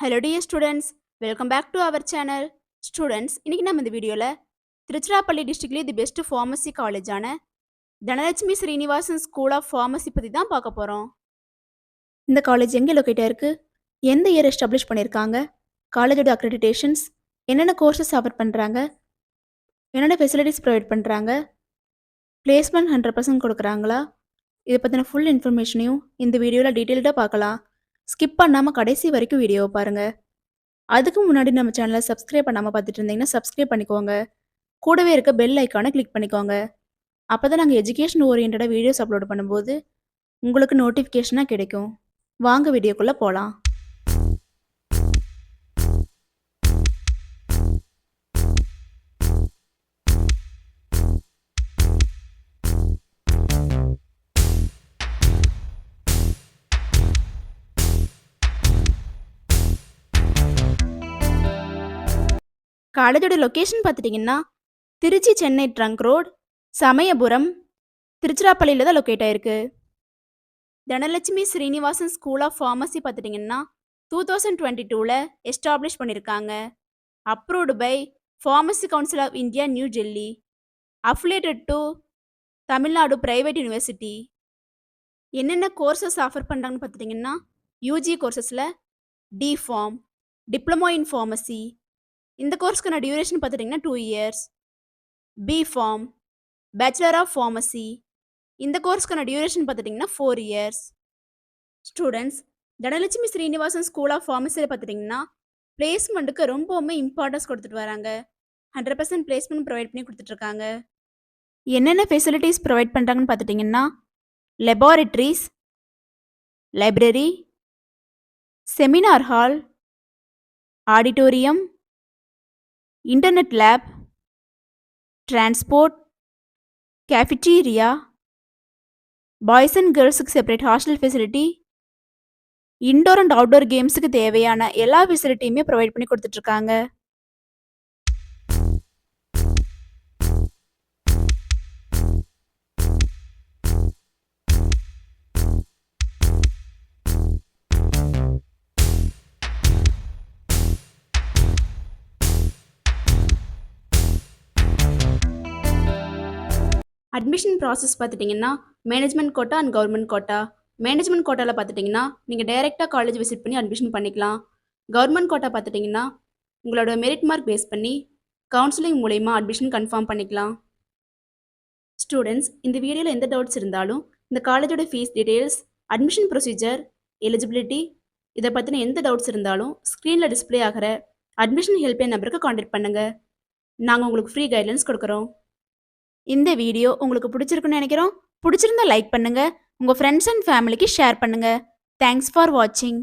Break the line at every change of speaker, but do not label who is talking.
Hello dear students, welcome back to our channel. Students, இன்னைக்கு நம்ம இந்த வீடியோல திருச்சிராப்பள்ளி டிஸ்ட்ரிக்ட்லேயே தி பெஸ்ட் ஃபார்மசி காலேஜான Dhanalakshmi Srinivasan school of pharmacy பற்றி தான் பார்க்க போகிறோம். இந்த காலேஜ் எங்கே லொக்கேட்டாக இருக்குது, எந்த இயர் எஸ்டாப்ளிஷ் பண்ணியிருக்காங்க, காலேஜோட அக்ரெடிடேஷன்ஸ், என்னென்ன கோர்சஸ் ஆஃபர் பண்ணுறாங்க, என்னென்ன ஃபெசிலிட்டிஸ் ப்ரொவைட் பண்ணுறாங்க, பிளேஸ்மெண்ட் 100% கொடுக்குறாங்களா, இதை பற்றின ஃபுல் இன்ஃபர்மேஷனையும் இந்த வீடியோவில் டீட்டெயில்டாக பார்க்கலாம். ஸ்கிப் பண்ணாமல் கடைசி வரைக்கும் வீடியோவை பாருங்கள். அதுக்கு முன்னாடி நம்ம சேனலை சப்ஸ்கிரைப் பண்ணாமல் பார்த்துட்டு இருந்தீங்கன்னா சப்ஸ்கிரைப் பண்ணிக்கோங்க. கூடவே இருக்க பெல் ஐக்கானை கிளிக் பண்ணிக்கோங்க. அப்போ தான் நாங்கள் எஜுகேஷன் ஓரியன்டாக வீடியோஸ் அப்லோட் பண்ணும்போது உங்களுக்கு நோட்டிஃபிகேஷனாக கிடைக்கும். வாங்க வீடியோக்குள்ளே போகலாம். காலேஜோட லொக்கேஷன் பார்த்துட்டிங்கன்னா திருச்சி சென்னை ட்ரங்க் ரோட், சமயபுரம், திருச்சிராப்பள்ளியில் தான் லொக்கேட் ஆயிருக்கு. Dhanalakshmi Srinivasan school of pharmacy பார்த்துட்டிங்கன்னா 2022 எஸ்டாப்ளிஷ் பண்ணியிருக்காங்க. Approved by pharmacy council of India, New Delhi. Affiliated to Tamil Nadu private university. என்னென்ன கோர்சஸ் ஆஃபர் பண்ணுறாங்கன்னு பார்த்துட்டிங்கன்னா யூஜி கோர்சஸில் டிஃபார்ம், டிப்ளமோ இன் ஃபார்மசி. இந்த கோர்ஸ்க்கான டியூரேஷன் பார்த்துட்டிங்கன்னா 2 years. B Pharm, bachelor of pharmacy. இந்த கோர்ஸ்க்கான டியூரேஷன் பார்த்துட்டிங்கன்னா 4 years. Students, Dhanalakshmi Srinivasan school of ஃபார்மசியில் பார்த்துட்டிங்கன்னா பிளேஸ்மெண்ட்டுக்கு ரொம்பவுமே இம்பார்ட்டன்ஸ் கொடுத்துட்டு வராங்க. 100% பிளேஸ்மெண்ட் ப்ரொவைட் பண்ணி கொடுத்துட்ருக்காங்க. என்னென்ன ஃபெசிலிட்டிஸ் ப்ரொவைட் பண்ணுறாங்கன்னு பார்த்துட்டிங்கன்னா laboratories, library, seminar hall, auditorium, internet lab, transport, cafeteria, boys and கேர்ள்ஸுக்கு separate hostel facility, indoor and outdoor கேம்ஸுக்கு தேவையான எல்லா ஃபெசிலிட்டியுமே ப்ரொவைட் பண்ணி கொடுத்துட்ருக்காங்க. அட்மிஷன் ப்ராசஸ் பார்த்துட்டிங்கன்னா management quota and government quota. Management கோட்டாவில் பார்த்துட்டிங்கன்னா நீங்கள் டைரெக்டாக காலேஜ் விசிட் பண்ணி அட்மிஷன் பண்ணிக்கலாம். கவர்மெண்ட் கோட்டா பார்த்துட்டிங்கன்னா உங்களோட மெரிட் மார்க் பேஸ் பண்ணி கவுன்சிலிங் மூலயமா அட்மிஷன் கன்ஃபார்ம் பண்ணிக்கலாம். ஸ்டூடெண்ட்ஸ், இந்த வீடியோவில் எந்த டவுட்ஸ் இருந்தாலும் இந்த காலேஜோட fees details, admission procedure, eligibility, இதை பற்றின எந்த டவுட்ஸ் இருந்தாலும் ஸ்க்ரீனில் டிஸ்பிளே ஆகிற அட்மிஷன் ஹெல்ப்லைன் நம்பருக்கு கான்டாக்ட் பண்ணுங்கள். நாங்கள் உங்களுக்கு ஃப்ரீ கைட்லைன்ஸ் கொடுக்குறோம். இந்த வீடியோ உங்களுக்கு பிடிச்சிருக்குன்னு நினைக்கிறோம். பிடிச்சிருந்தா லைக் பண்ணுங்கள், உங்கள் ஃப்ரெண்ட்ஸ் அண்ட் ஃபேமிலிக்கு ஷேர் பண்ணுங்கள். தேங்க்ஸ் ஃபார் வாட்சிங்.